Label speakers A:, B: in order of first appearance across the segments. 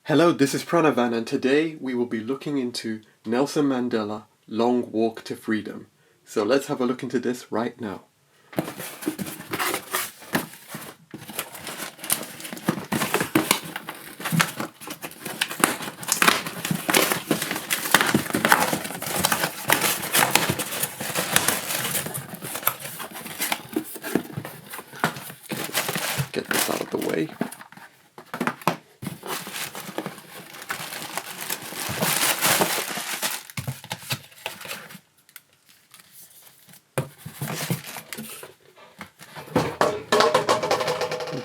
A: Hello, this is Pranavan, and today we will be looking into Nelson Mandela, Long Walk to Freedom. So let's have a look into this right now. Get this out of the way.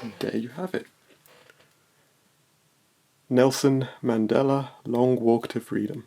A: And there you have it. Nelson Mandela, Long Walk to Freedom.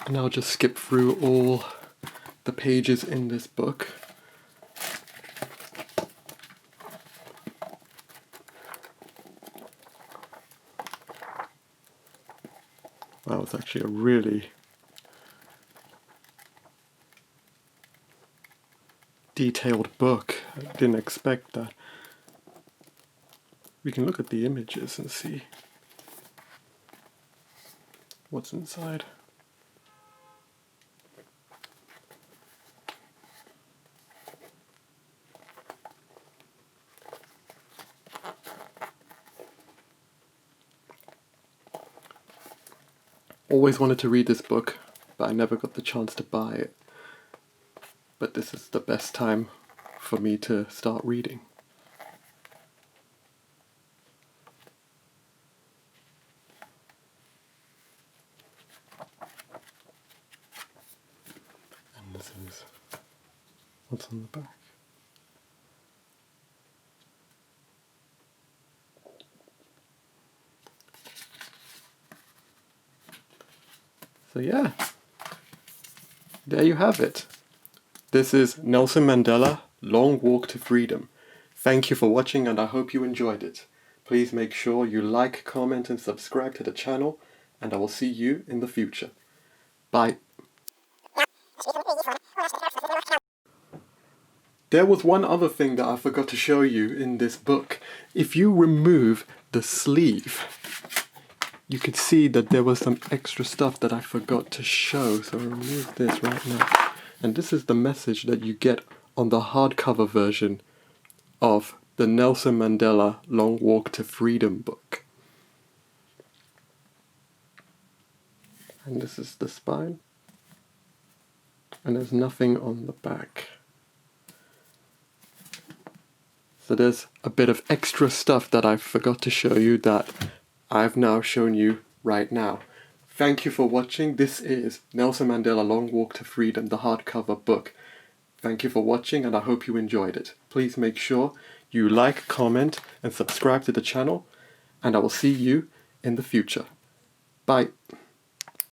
A: And I'll just skip through all the pages in this book. That was actually a really detailed book. I didn't expect that. We can look at the images and see what's inside. Always wanted to read this book, but I never got the chance to buy it. But this is the best time for me to start reading. And this is what's on the back. So yeah, there you have it. This is Nelson Mandela, Long Walk to Freedom. Thank you for watching, and I hope you enjoyed it. Please make sure you like, comment and subscribe to the channel, and I will see you in the future. Bye. There was one other thing that I forgot to show you in this book. If you remove the sleeve, you could see that there was some extra stuff that I forgot to show. So I'll remove this right now. And this is the message that you get on the hardcover version of the Nelson Mandela Long Walk to Freedom book. And this is the spine. And there's nothing on the back. So there's a bit of extra stuff that I forgot to show you that I've now shown you right now. Thank you for watching. This is Nelson Mandela Long Walk to Freedom, the hardcover book. Thank you for watching, and I hope you enjoyed it. Please make sure you like, comment and subscribe to the channel, and I will see you in the future. Bye.